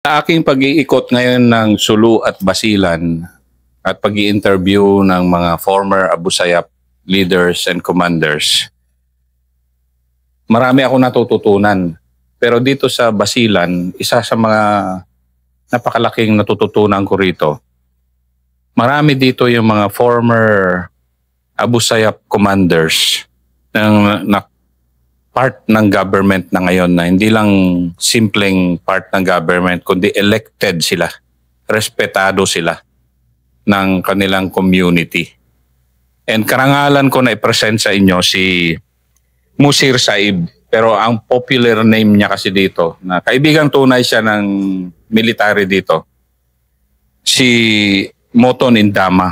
Sa aking pag-iikot ngayon ng Sulu at Basilan at pag-i-interview ng mga former Abu Sayyaf leaders and commanders, marami akong natututunan. Pero dito sa Basilan, isa sa mga napakalaking natututunan ko rito, marami dito yung mga former Abu Sayyaf commanders na part ng government na ngayon, na hindi lang simpleng part ng government, kundi elected sila, respetado sila ng kanilang community. And karangalan ko na i-present sa inyo si Musir Saib, pero ang popular name niya kasi dito, na kaibigang tunay siya ng military dito, si Moton Indama.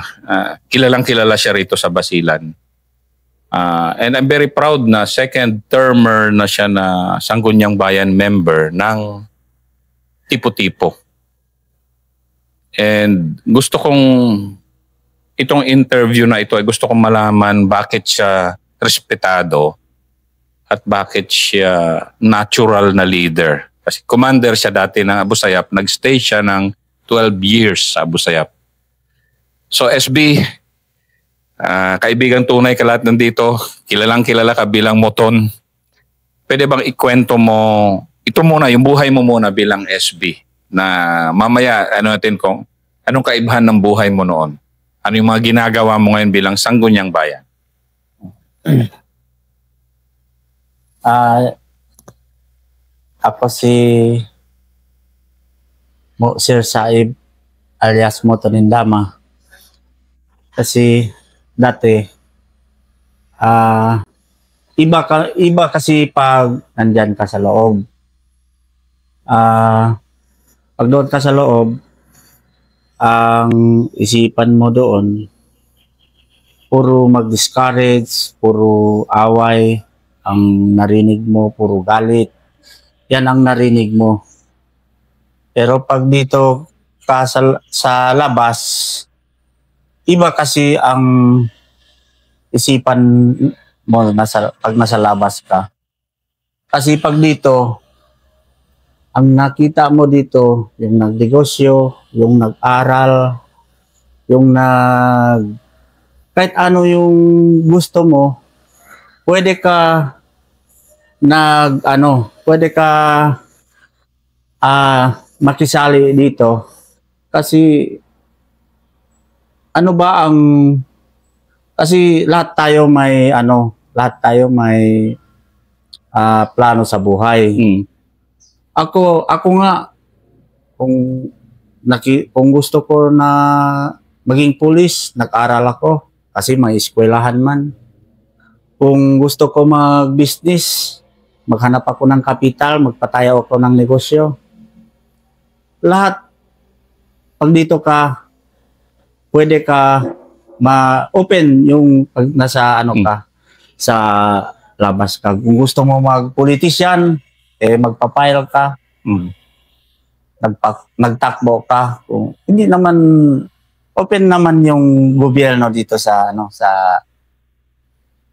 Kilalang kilala siya rito sa Basilan. And I'm very proud na second termer na siya na Sangguniang Bayan member ng Tipo-Tipo. And gusto kong, itong interview na ito, ay gusto kong malaman bakit siya respetado at bakit siya natural na leader. Kasi commander siya dati ng Abu Sayyaf, nagstay siya ng 12 years sa Abu Sayyaf. So SB, kaibigan tunay ka lahat nandito, kilalang kilala ka bilang Moton. Pwede bang ikwento mo, ito muna, yung buhay mo muna bilang SB, na mamaya, natin kung anong kaibahan ng buhay mo noon? Ano yung mga ginagawa mo ngayon bilang Sangguniang Bayan? Ako si Musir Saib alias Moton Indama. Kasi dati, iba kasi pag nandyan ka sa loob. Pag doon ka sa loob, ang isipan mo doon, puro mag-discourage, puro away, ang narinig mo, puro galit. Yan ang narinig mo. Pero pag dito ka sa labas, iba kasi ang isipan mo pag nasa labas ka. Kasi pag dito, ang nakita mo dito, yung nagnegosyo, yung nag-aral, yung kahit ano yung gusto mo, pwede ka pwede ka makisali dito. Kasi kasi lahat tayo may plano sa buhay. Ako nga, kung gusto ko na maging pulis, nag-aral ako kasi may eskwelahan man. Kung gusto ko mag-business, maghanap ako ng kapital, magpatayo ako ng negosyo. Lahat, pag dito ka, pwede ka ma-open yung pag nasa sa labas ka. Kung gusto mo mag-politician, magpa-file ka. Nagtakbo ka. Hindi naman open naman yung gobyerno dito sa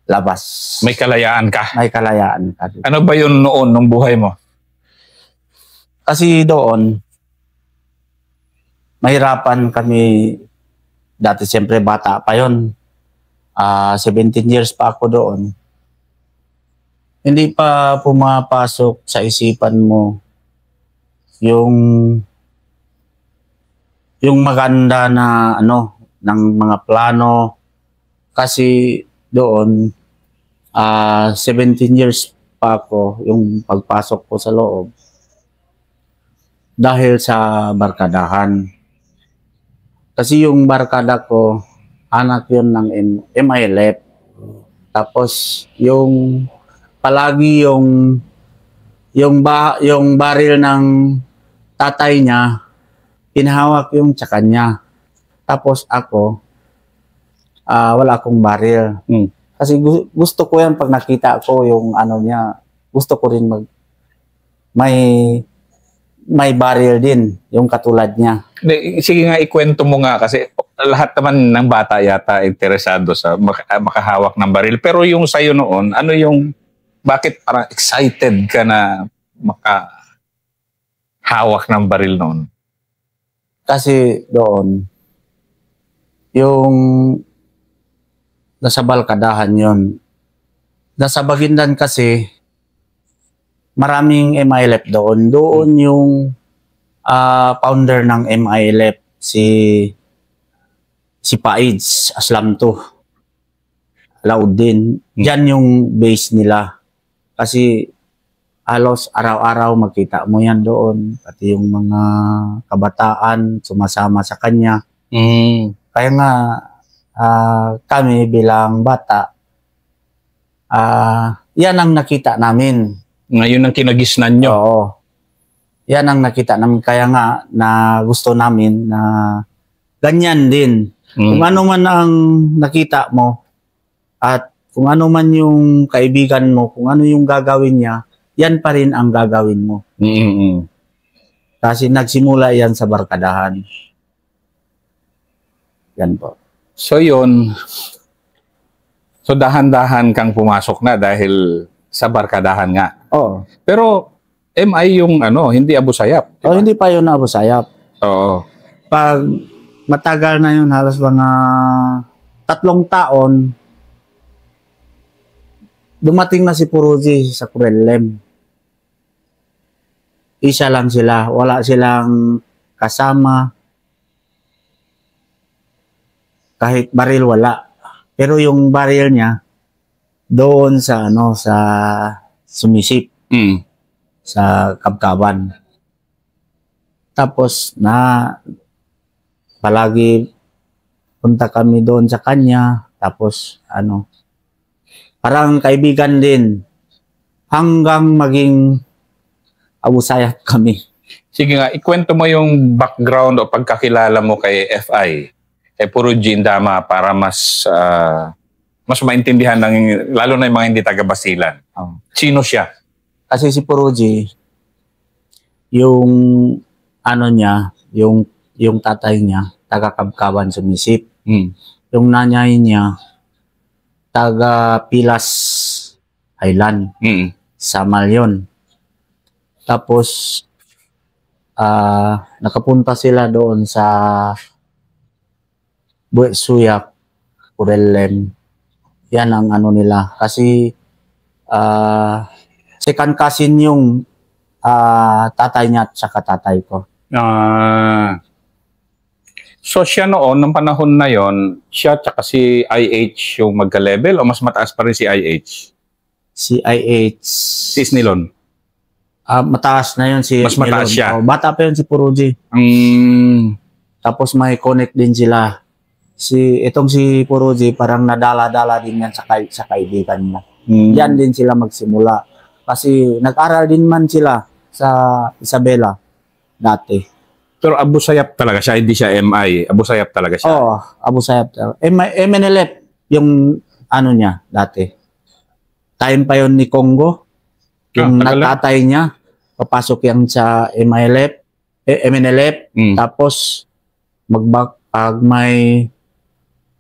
labas. May kalayaan ka. May kalayaan ka dito. Ano ba yun noon nung buhay mo? Kasi doon mahirapan kami. Dati siyempre bata pa yon, 17 years pa ako doon. Hindi pa pumapasok sa isipan mo yung maganda na ng mga plano. Kasi doon 17 years pa ako yung pagpasok ko sa loob dahil sa barkadahan. Kasi yung barkada ko, anak yun ng MILF. Tapos palagi yung baril ng tatay niya, pinahawak yung tsaka niya. Tapos ako, wala akong baril. Kasi gusto ko yan pag nakita ko yung niya, gusto ko rin may baril din, yung katulad niya. Sige nga, ikwento mo nga kasi lahat naman ng bata yata interesado sa makahawak ng baril. Pero yung sa'yo noon, bakit parang excited ka na hawak ng baril noon? Kasi doon, yung nasa Balkadahan yon. Nasa Baguindan kasi, maraming MILF doon. Doon yung founder ng MILF, si Paids Aslamto, Alauddin. Diyan yung base nila. Kasi halos araw-araw makita mo yan doon. Pati yung mga kabataan sumasama sa kanya. Kaya nga kami bilang bata, yan ang nakita namin. Ngayon ang kinagisnan nyo? Oo. Yan ang nakita namin. Kaya nga na gusto namin na ganyan din. Kung ano man ang nakita mo at kung ano man yung kaibigan mo, kung ano yung gagawin niya, yan pa rin ang gagawin mo. Kasi nagsimula yan sa Barkadahan. Yan po. So yun, so dahan-dahan kang pumasok na dahil sa Barkadahan nga. Oo. Pero MI yung hindi Abu Sayyaf. Diba? Hindi pa yun Abu Sayyaf. Oo. Pag matagal na yun, halos mga 3 taon, dumating na si Puruji sa Kurellem. Isa lang sila. Wala silang kasama. Kahit baril wala. Pero yung baril niya doon sa sa Sumisip. Sa Kabkaban. Tapos palagi punta kami doon sa kanya. Tapos parang kaibigan din hanggang maging Abu Sayyaf kami. Sige nga, ikwento mo yung background o pagkakilala mo kay FI. Kay Puruji Indama para mas maintindihan lalo na yung mga hindi taga-Basilan. Sino siya? Kasi si Puruji, yung niya, yung tatay niya, taga-Kabkaban Sumisip. Yung nanay niya, taga-Pilas Highland, sa Malyon. Tapos, nakapunta sila doon sa Buetsuyak, Kurellem. Yan ang nila. Kasi, second cousin yung tatay niya at saka tatay ko. So siya noon, nung panahon na yon, siya at si IH yung magka-level o mas mataas pa rin si IH? Si IH. Si Isnilon? Mataas na yun si mas mataas Isnilon. siya? Bata pa yun si Puruji. Tapos may connect din sila. Itong si Puruji parang nadala-dala din yan sa kaibigan mo. Yan din sila magsimula. Kasi nag-aral din man sila sa Isabela dati. Pero Abu Sayyaf talaga siya, hindi siya MI. Abu Sayyaf talaga siya. Oo, Abu Sayyaf. MNLF yung niya dati. Time pa yon ni Congo. Yung natatay niya, papasok yan sa MNLF. Tapos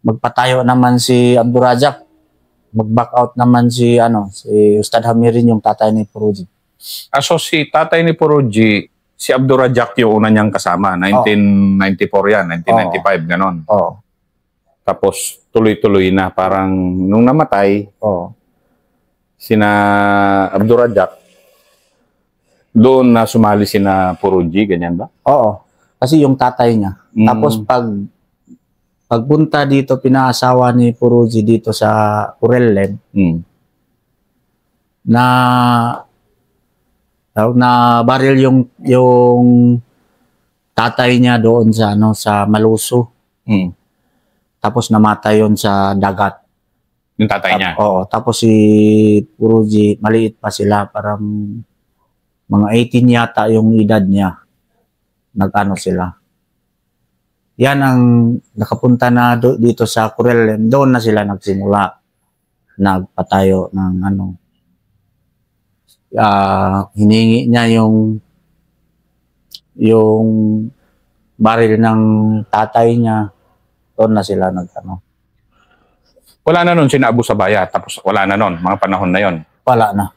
magpatayo naman si Abdurazak. Mag-back out naman si Ustad Hamirin, yung tatay ni Puruji. So si tatay ni Puruji, si Abdurazak yung una niyang kasama. 1994 yan, 1995, ganon. Tapos tuloy-tuloy na. Parang nung namatay, sina Abdurazak, doon na sumali sina Puruji, ganyan ba? Oo. Kasi yung tatay niya. Tapos pagpunta dito, pinaasawa ni Puruji dito sa Kurellem, na baril yung tatay niya doon sa Maluso. Tapos namatay yon sa dagat. Yung tatay niya? Oo. Tapos si Puruji, maliit pa sila, parang mga 18 yata yung edad niya. Sila. Yan ang nakapunta na dito sa Kurellem. Doon na sila nagsimula. Nagpatayo ng hiningi niya yung baril ng tatay niya. Doon na sila Wala na nun sina Abu Sabaya, tapos wala na nun, mga panahon na yon. Wala na.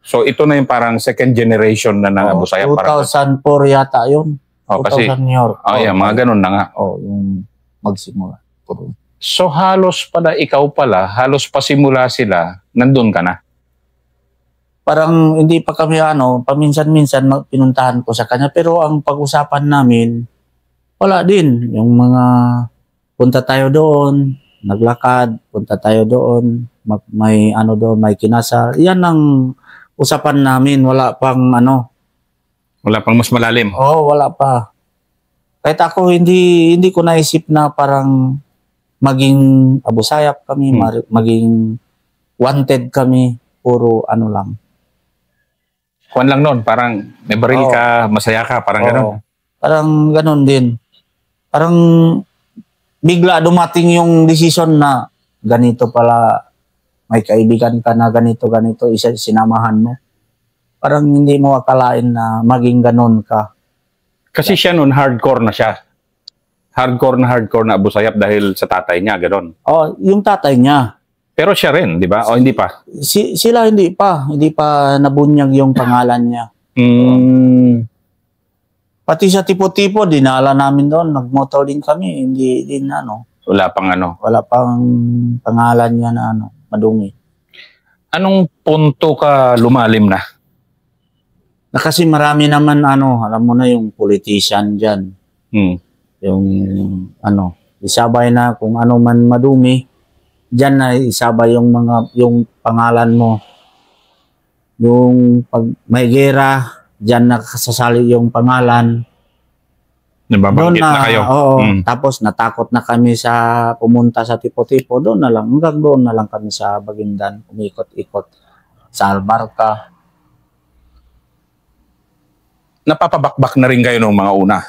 So ito na yung parang second generation na ng Abu Sayyaf. 2004 yata yun. Kasi, 2000 year. mga ganun na nga. Yung magsimula. So halos halos pasimula sila, nandun ka na. Parang hindi pa kami paminsan-minsan pinuntahan ko sa kanya. Pero ang pag-usapan namin, wala din. Yung mga punta tayo doon, naglakad, punta tayo doon, may doon, may kinasal. Yan ang usapan namin, wala pang Wala pang mas malalim. wala pa. Kahit ako hindi ko naisip na parang maging Abu Sayyaf kami, maging wanted kami, puro lang. Kuwan lang noon, parang may baril ka, masaya ka, parang gano'n. Parang gano'n din. Parang bigla dumating yung decision na ganito pala, may kaibigan ka na ganito, sinamahan mo. Parang hindi mo akalain na maging gano'n ka. Kasi siya noon, hardcore na siya. Hardcore na Abu Sayyaf dahil sa tatay niya, gano'n. Yung tatay niya. Pero siya rin, di ba? O hindi pa? Sila hindi pa nabunyag yung pangalan niya. Pati sa tipo-tipo, dinala namin doon, nagmotor din kami, hindi din Wala pang Wala pang pangalan niya na madumi. Anong punto ka lumalim na? Kasi marami naman alam mo na yung politician diyan. Yung isabay na kung ano man madumi, diyan na isabay yung pangalan mo. Yung pag may gera, diyan nakasasali yung pangalan. Nababanggit na kayo. Tapos natakot na kami sa pumunta sa tipo-tipo. Doon na lang, hanggang doon na lang kami sa Baguindan, umikot-ikot sa Albarca. Napapabakbak na rin kayo nung mga una?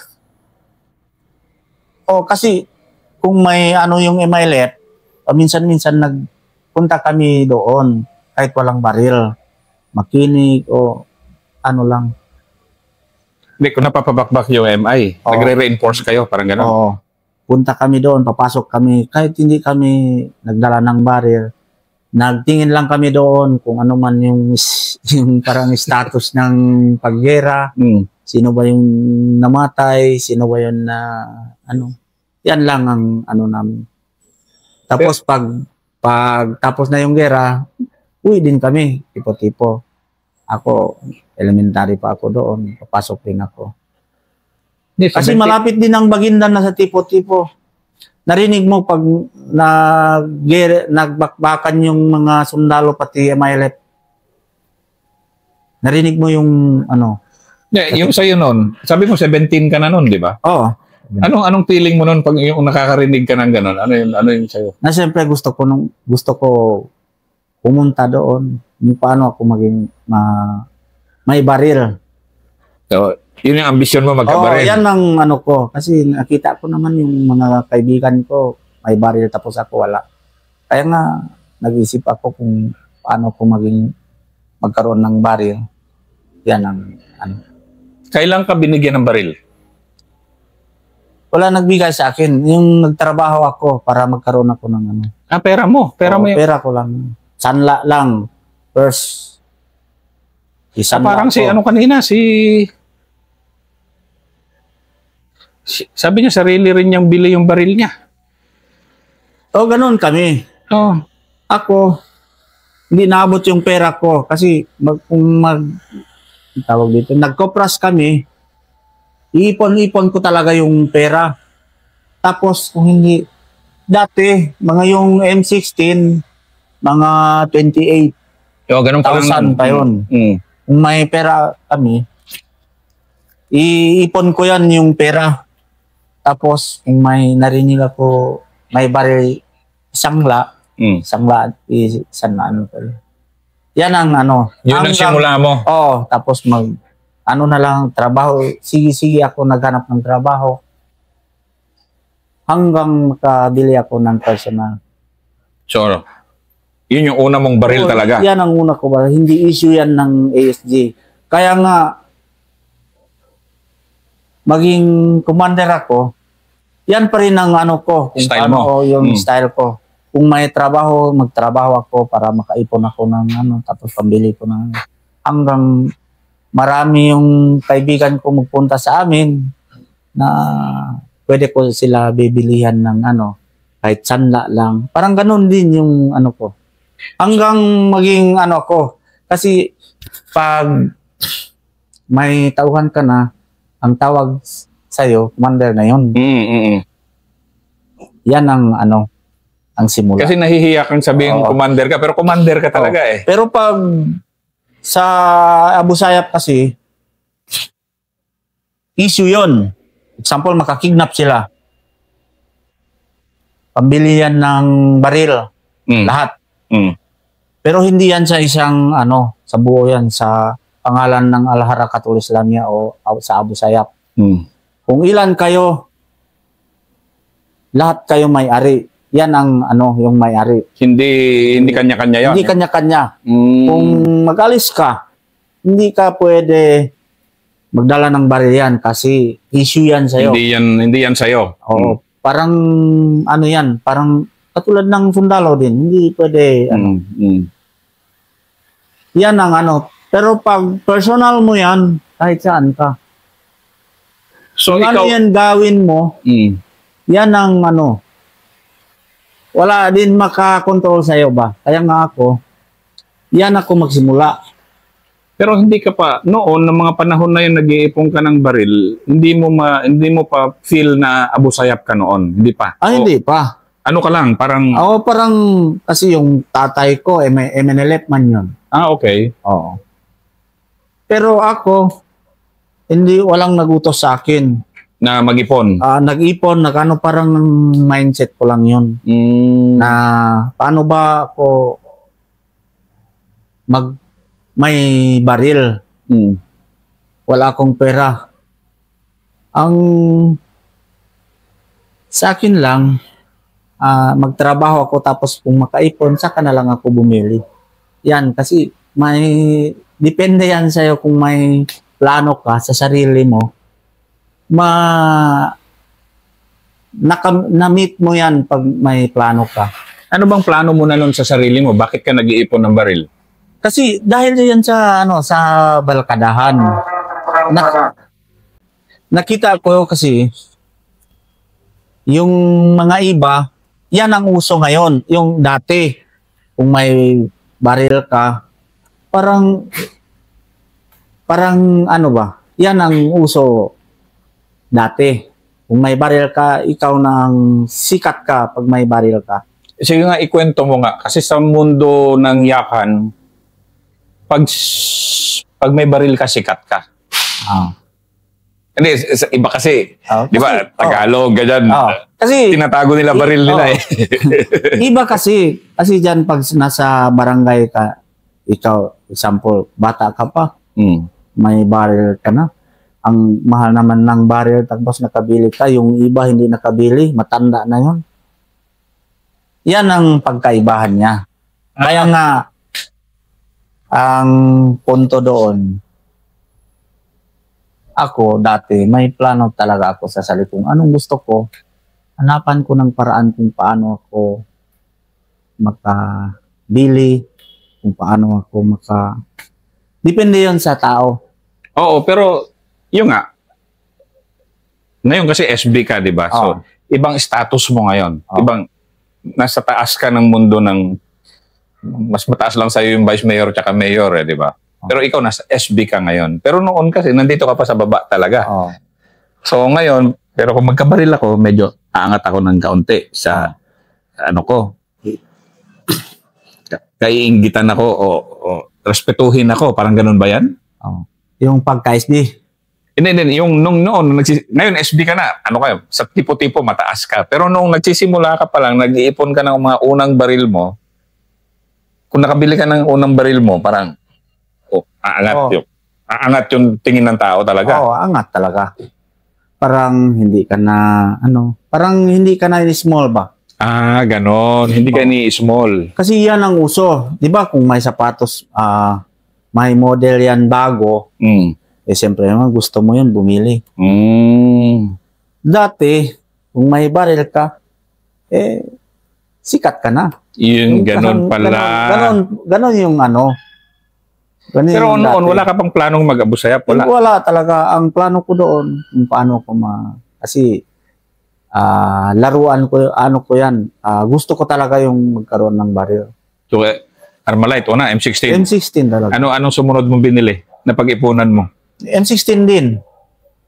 Kasi kung may yung Emilet, minsan-minsan nagpunta kami doon kahit walang baril. Makinig o lang. Hindi, kung napapabakbak yung MI, nagre-reinforce kayo, parang gano'n? Oo. Punta kami doon, papasok kami. Kahit hindi kami nagdala ng baril, nagtingin lang kami doon kung ano man yung parang status ng paggera. Sino ba yung namatay, sino ba yun na Yan lang ang namin. Tapos pag tapos na yung gera, uwi din kami, tipo-tipo. Ako, elementary pa ako doon, papasok din ako. Kasi malapit din ang Baguindan na sa tipo-tipo. Narinig mo pag nagbakbakan yung mga sundalo pati MILF. Narinig mo yung Yung sa'yo noon, sabi mo 17 ka na noon, di ba? Oo. Anong feeling mo noon pag yung nakakarinig ka ng gano'n? Ano yung sa'yo? Na siyempre gusto ko pumunta doon. Kung paano ako maging may baril. So, yun yung ambisyon mo, magkabaril. Yan ang ko. Kasi nakita ko naman yung mga kaibigan ko, may baril tapos ako wala. Kaya nga, nag-isip ako kung paano ko magkaroon ng baril. Yan ang Kailan ka binigyan ng baril? Wala nagbigay sa akin. Yung nagtrabaho ako para magkaroon ako ng pera mo. Pera mo Pera ko lang. Sanla lang. First. Parang kanina, sabi niya, sarili rin niyang bili yung baril niya. Ganun kami. Ako, hindi naabot yung pera ko. Kasi tawag dito, nagkopras kami, iipon-ipon ko talaga yung pera. Tapos, kung hindi, dati, mga yung M16, mga 28,000 pa yun. Kung may pera kami, iipon ko yan yung pera. Tapos, kung may narinig ako, may baril, sangla yan ang Yun ang simula mo. Tapos na lang, trabaho. Sige ako naghanap ng trabaho. Hanggang makabili ako ng personal. So, yun yung una mong baril talaga? Yan ang una ko baril. Hindi issue yan ng ASG. Kaya nga, maging commander ako, yan pa rin ang ko. Kung style mo? Yung style ko. Kung may trabaho, magtrabaho ako para makaipon ako ng tapos pambili ko ng hanggang marami yung kaibigan ko magpunta sa amin na pwede ko sila bibilihan ng ano, kahit sanla lang. Parang ganun din yung ano ko. Hanggang maging ano ko. Kasi pag may tauhan ka na, ang tawag sa'yo, commander na yun. Yan ang ano, ang simula. Kasi nahihiya kang sabihin commander ka, pero commander ka talaga eh. Pero pag sa Abu Sayyaf kasi, issue yun. Example, makakidnap sila. Pambili yan ng baril. Lahat. Pero hindi yan sa isang, ano, sa buo yan, sa pangalan ng Al-Harakatul Islamiyah o sa Abu Sayyaf. Kung ilan kayo, lahat kayo may-ari. Yan ang, ano, yung may-ari. Hindi kanya-kanya yun. Hindi kanya-kanya. Kung mag-alis ka, hindi ka pwede magdala ng baril yan kasi issue yan sa'yo. Hindi yan sa'yo. Oo. Parang, ano yan, parang katulad ng sundalo din. Hindi pwede, ano. Yan ang ano. Pero pag personal mo yan, kahit saan ka. So kung ikaw, ano yan gawin mo, yan ang ano. Wala din makakontrol sa'yo ba? Kaya nga ako, yan ako magsimula. pero hindi ka pa noon ng mga panahon na yun nag-iipon ka ng baril, hindi mo pa feel na Abu Sayyaf ka noon, hindi pa. Hindi pa. Ano ka lang, parang Parang kasi yung tatay ko MNLF man yun. okay. Oo. Pero ako walang nagutos sa akin. Na mag-ipon. Nag-ipon, parang mindset ko lang yun. Na paano ba ako may baril. Wala akong pera. Ang sa akin lang, magtrabaho ako tapos kung makaipon, saka na lang ako bumili. Yan, kasi depende yan sa'yo kung may plano ka sa sarili mo. Na-meet mo yan pag may plano ka. Ano bang plano mo na nun sa sarili mo? Bakit ka nag-iipon ng baril? Kasi dahil yan sa balkadahan. Nakita ko kasi yung mga iba, yan ang uso ngayon. Yung dati, kung may baril ka, parang ano ba? Yan ang uso dati. Kung may baril ka, ikaw nang sikat ka pag may baril ka. Sige nga, ikwento mo nga. Kasi sa mundo ng yakan, pag may baril ka, sikat ka. Hindi, iba kasi, di ba, Tagalog, ganyan. Kasi, tinatago nila baril nila eh. Iba kasi dyan pag nasa barangay ka, ikaw, example, bata ka pa, may baril ka na. Ang mahal naman ng baril, tapos nakabili ka, yung iba hindi nakabili, matanda na yun. Yan ang pagkaibahan niya. Kaya nga, ang punto doon, ako dati, may plano talaga ako sa sarili kung anong gusto ko, hanapan ko ng paraan kung paano ako makabili, kung paano ako depende yon sa tao. Oo, pero yun nga, ngayon kasi SB ka, di ba? So, ibang status mo ngayon. Ibang, nasa taas ka ng mundo ng mas mataas lang sa'yo yung vice mayor tsaka mayor, di ba? Pero ikaw nasa SB ka ngayon. Pero noon kasi nandito ka pa sa baba talaga. So ngayon, pero kung magkabaril ako, medyo aangat ako ng kaunti sa ano ko. Kaiinggitan ako o respetuhin ako, parang ganun ba yan? Yung pagka-SB. Hindi, yung noon, ngayon SB ka na, ano kayo, sa tipo-tipo mataas ka. Pero nung nagsisimula ka pa lang, nag-iipon ka ng mga unang baril mo, kung nakabili ka ng unang baril mo, parang, aangat yung tingin ng tao talaga. Angat talaga. Parang hindi ka na, parang hindi ka na small ba? Ganon. Hindi ka ni small. Kasi yan ang uso. Di ba kung may sapatos, may model yan bago, siyempre naman gusto mo yun, bumili. Dati, kung may baril ka, sikat ka na. Yun, ganon pala. Ganon yung ano. Pero Ganun noon, dati. wala ka pang planong mag-abusayap? Wala. Wala. Wala talaga. Ang plano ko doon, kung paano ko kasi laruan ko, ano ko yan. Gusto ko talaga yung magkaroon ng baril. So, Armalite, una, M16. M16 talaga. Anong sumunod mong binili na pag-ipunan mo? M16 din.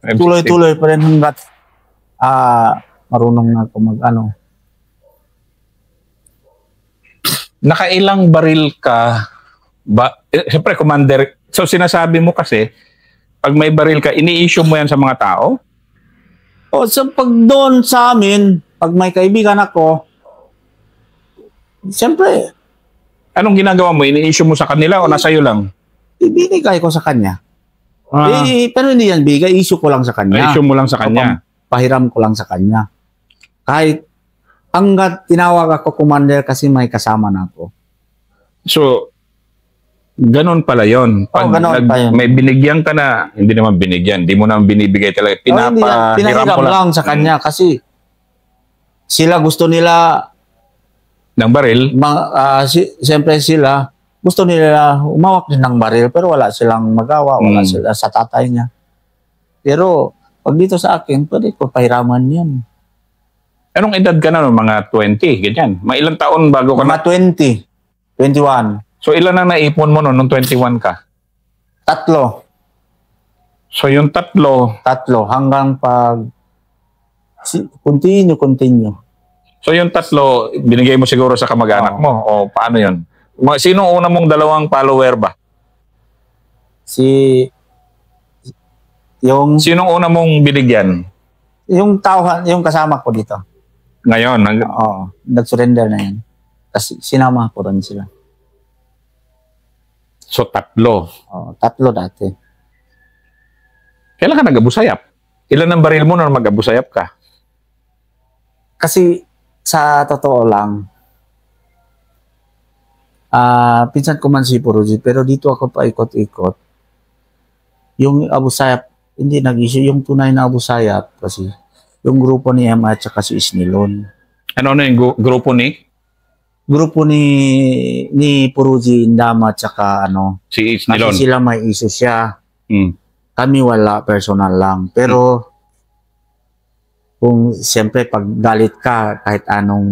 M16. Tuloy-tuloy pa rin hanggat marunong na ako mag-ano. Nakailang baril ka ba? Siyempre, commander. So, sinasabi mo kasi, pag may baril ka, ini-issue mo yan sa mga tao? O, so pag doon sa amin, pag may kaibigan ako, siyempre, Anong ginagawa mo? Ini-issue mo sa kanila o nasa iyo lang? ibinigay ko sa kanya. Pero hindi yan bigay, issue ko lang sa kanya. Na-issue mo lang sa kanya? Pahiram ko lang sa kanya. Kahit hanggat tinawag ako commander kasi may kasama na ako. So, ganun pala yon. Pag ganun pa yun. may binigyan ka na, hindi naman binigyan, hindi mo naman binibigay talaga. Pinapahiram Pinahiram ko lang lang sa kanya kasi sila gusto nila, ng baril. siyempre sila, gusto nila umawak din ng baril pero wala silang magawa, wala sila sa tatay niya. Pero pag dito sa akin, pwede ko pahiraman yan. Anong edad ka na? Mga 20, ganyan. Mga ilang taon bago ka na? Mga 20, 21, So, ilan ang naipon mo nung 21 ka? 3. So, yung tatlo, Hanggang pag continue. so yung tatlo, binigay mo siguro sa kamag-anak mo? O paano yun? Sino una mong dalawang follower ba? Sinong una mong binigyan? Yung tao, yung kasama ko dito. Ngayon? Oo, nag-surrender na yan. Kasi sinama ko rin sila. So, tatlo. 3 dati. Kailan ka nag-abusayap? Ilan ang baril mo nung mag-abusayap ka? Kasi sa totoo lang, pinsan ko man si Puruji, pero dito ako pa ikot-ikot. Yung Abu Sayyaf, hindi nag-issue. Yung tunay na Abu Sayyaf kasi yung grupo ni Emma at saka si Isnilon. Ano yung grupo ni? Grupo ni Puruji Indama at saka Si Isnilon. kasi sila may issue siya. Hmm. Kami wala, personal lang. Pero kung siyempre pag galit ka, kahit anong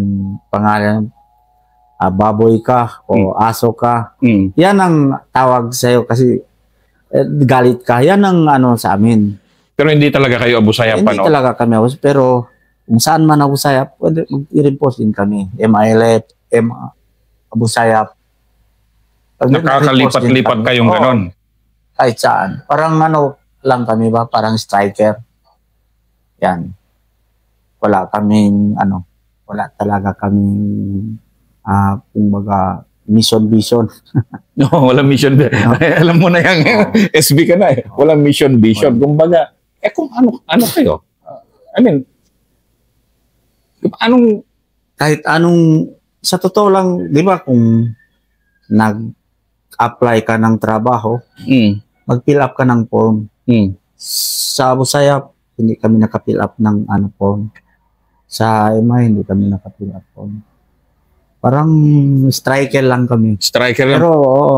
pangalan, baboy ka o aso ka, yan ang tawag sa'yo kasi galit ka. Yan ang sa amin. Pero hindi talaga kayo abusayap pa, Hindi no? talaga kami abusayap. Pero kung saan man abusayap, pwede mag-i-report din kami. MILF, abusayap. Nakakalipat-lipat kayong ganon. Kahit saan. Parang lang kami ba? Parang striker. Yan. Wala kaming wala talaga kaming kumbaga mission vision. No, walang mission. Alam mo na yung SB ka na eh. Walang mission vision. Kumbaga, kung ano kayo? I mean, kahit anong, sa totoo lang, di ba kung nag-apply ka ng trabaho, mag-fill up ka ng form. Sa Abu Sayyaf, hindi kami naka-fill up ng form. Sa EMA, hindi kami naka-fill up form. Parang striker lang kami. Striker lang? Pero oo,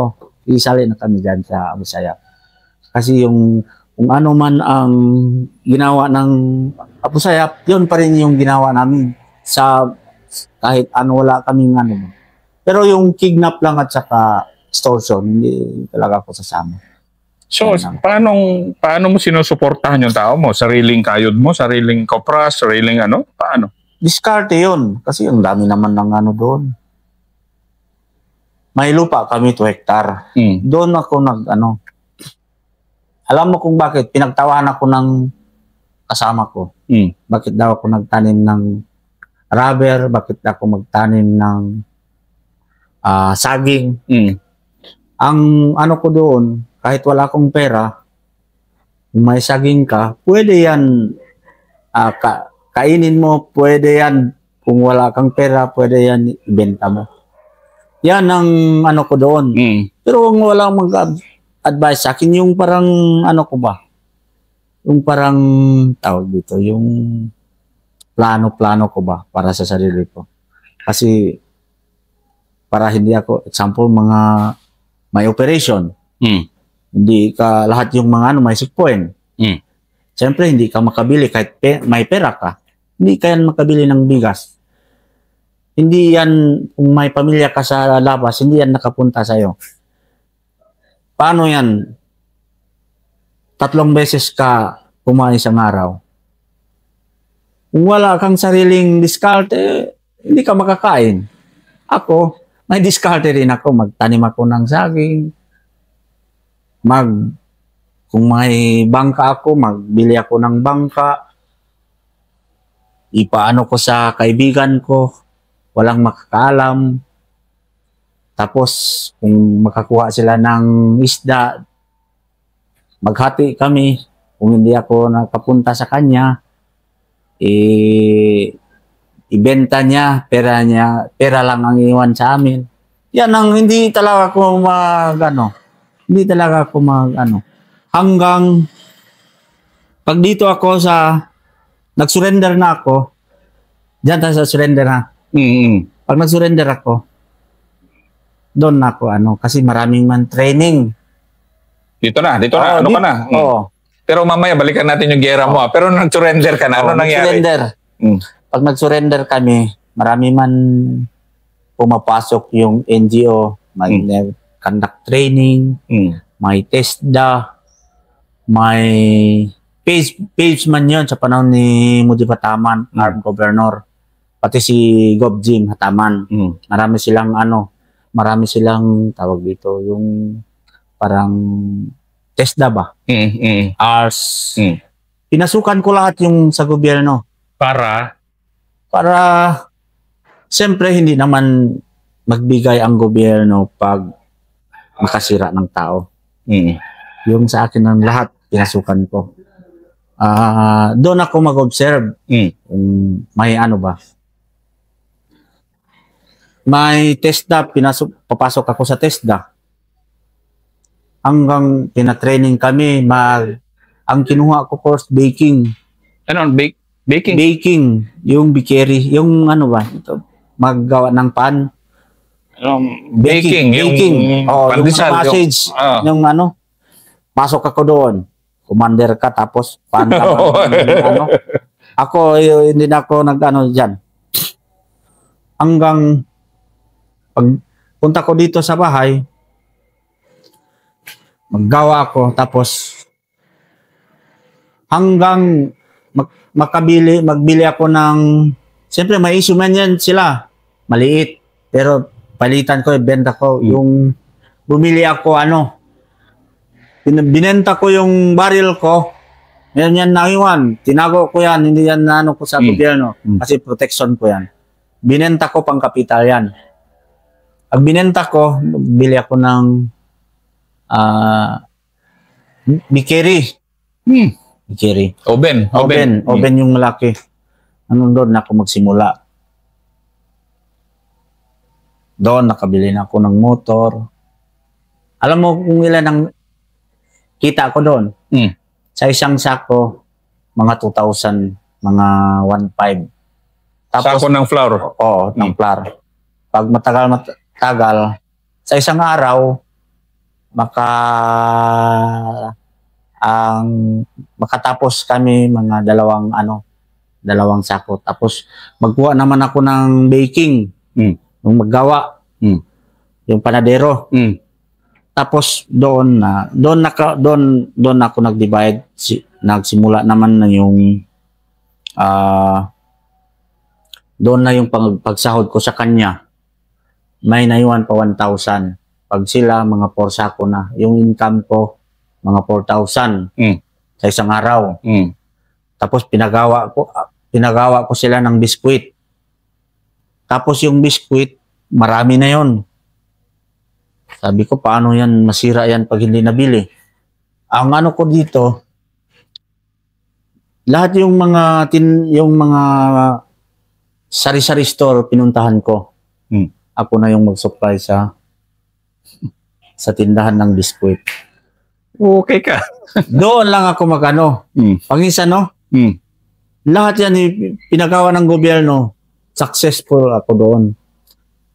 isali na kami dyan sa Abu Sayyaf. Kasi kung ano man ang ginawa ng Abu Sayyaf, yun pa rin yung ginawa namin. Kahit wala kaming Pero yung kidnap lang at saka extortion, hindi talaga ako sasama. So, paano mo sinusuportahan yung tao mo? Sariling kayod mo? Sariling kopras? Sariling Paano? Diskarte yun. Kasi ang dami naman ng doon. May lupa kami 2 hektar. Doon ako alam mo kung bakit? Pinagtawanan ako ng kasama ko. Bakit daw ako nagtanim ng rubber? Bakit ako magtanim ng saging? Ang ko doon, kahit wala akong pera, kung may saging ka, pwede yan kainin mo, pwede yan. Kung wala kang pera, pwede yan ibenta mo. Yan ang ko doon. Pero kung wala mag-advise sa akin, yung parang ko ba? Yung parang tawag dito, yung plano ko ba para sa sarili ko. Kasi para hindi ako, example, may operation, Mm. Hindi ka, lahat yung mga may checkpoint. Mm. Siyempre, hindi ka makabili kahit may pera ka. Hindi ka yan makabili ng bigas. Hindi yan, kung may pamilya ka sa labas, hindi yan nakapunta sa'yo. Paano yan? 3 beses ka kumain isang araw. Kung wala kang sariling diskarte, hindi ka makakain. Ako, may diskarte rin ako. Magtanim ako ng saging. Kung may bangka ako, magbili ako ng bangka. Ipaano ko sa kaibigan ko. Walang makakaalam. Tapos, kung makakuha sila ng isda, maghati kami. Kung hindi ako nakapunta sa kanya, ibenta niya, pera lang ang iwan sa amin. Yan ang hindi talaga ako hanggang pag dito ako nag-surrender na ako, diyan tayo sa surrender na. Pag nag-surrender ako, doon na ako kasi maraming man training. Dito na, ano ka na? Oo. Pero mamaya balikan natin yung gera mo. Pero nag-surrender ka na, ano nangyari? Nag-surrender. Pag nag-surrender kami, marami man pumapasok yung NGO, may conduct training, may TESDA, may page man yun sa panahon ni Mudi Bataman, Armed Governor, pati si Gov Jim Hataman. Marami silang tawag dito, yung parang TESDA ba? ARS. Pinasukan ko lahat yung sa gobyerno. Para siyempre hindi naman magbigay ang gobyerno pag makasira ng tao. Yung sa akin ng lahat, pinasukan ko. Doon ako mag-observe. May may TESDA, papasok ako sa TESDA. Hanggang pinatraining kami, ang kinuha ko course, baking. Ano, baking? Baking, yung bakery, yung maggawa ng pan. Baking. Yung pandesal. Yung pasok ako doon. Commander ka, tapos pan ka. Ako, hindi na ako dyan. Hanggang pag punta ko dito sa bahay, maggawa ako, tapos hanggang magbili ako ng, siyempre may issue man yan sila, maliit, pero palitan ko, ibenta ko, yung bumili ako, binenta ko yung baril ko, meron yan naiwan, tinago ko yan, hindi yan ko sa gobyerno, kasi protection ko yan. Binenta ko pang kapital yan. Pag binenta ko, bili ako ng bakery. Bakery. Oven yung malaki. Doon ako magsimula. Doon nakabili na ako ng motor. Alam mo kung ilan ang kita ko doon? Sa isang sako, mga 2,000, mga 1,500. Tapos, sako ng flour? Oo, ng flour. Pag matagal, sa isang araw, makatapos kami mga dalawang sako. Tapos magkuha naman ako ng baking, yung maggawa, yung panadero. Tapos doon ako nag-divide, nagsimula naman na yung doon na yung pagsahod ko sa kanya. May naiwan pa 1,000. Pag sila, mga 4 sako na. Yung income ko, mga 4,000 sa isang araw. Tapos pinagawa ko sila ng biskwit. Tapos yung biskwit, marami na yon. Sabi ko, paano yan, masira yan pag hindi nabili. Ang ko dito, lahat yung mga sari-sari store pinuntahan ko. Ako na yung mag-supply sa tindahan ng biskwit. Okay ka. Doon lang ako Pag-isa, lahat yan pinagawa ng gobyerno. Successful ako doon.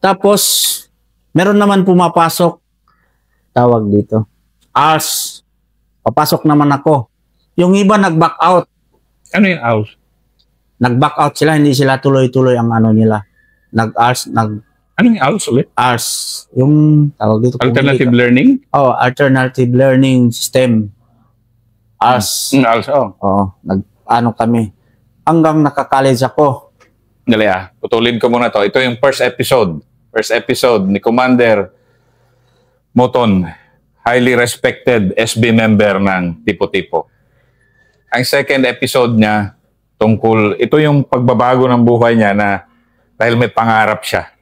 Tapos, meron naman pumapasok. Tawag dito. ALS. Papasok naman ako. Yung iba nag-back out. Ano yung ALS? Nag-back out sila, hindi sila tuloy-tuloy ang ano nila. Nag-ALS, Ano yung ALS ulit? ALS. Yung tawag dito. Alternative learning? Oh, alternative learning system. ALS. ALS, oh. Oo, ano kami. Hanggang naka-college ako. Dali putulin ko muna to. Ito yung first episode. First episode ni Commander Moton, highly respected SB member ng Tipo-Tipo. Ang second episode niya, ito yung pagbabago ng buhay niya na dahil may pangarap siya.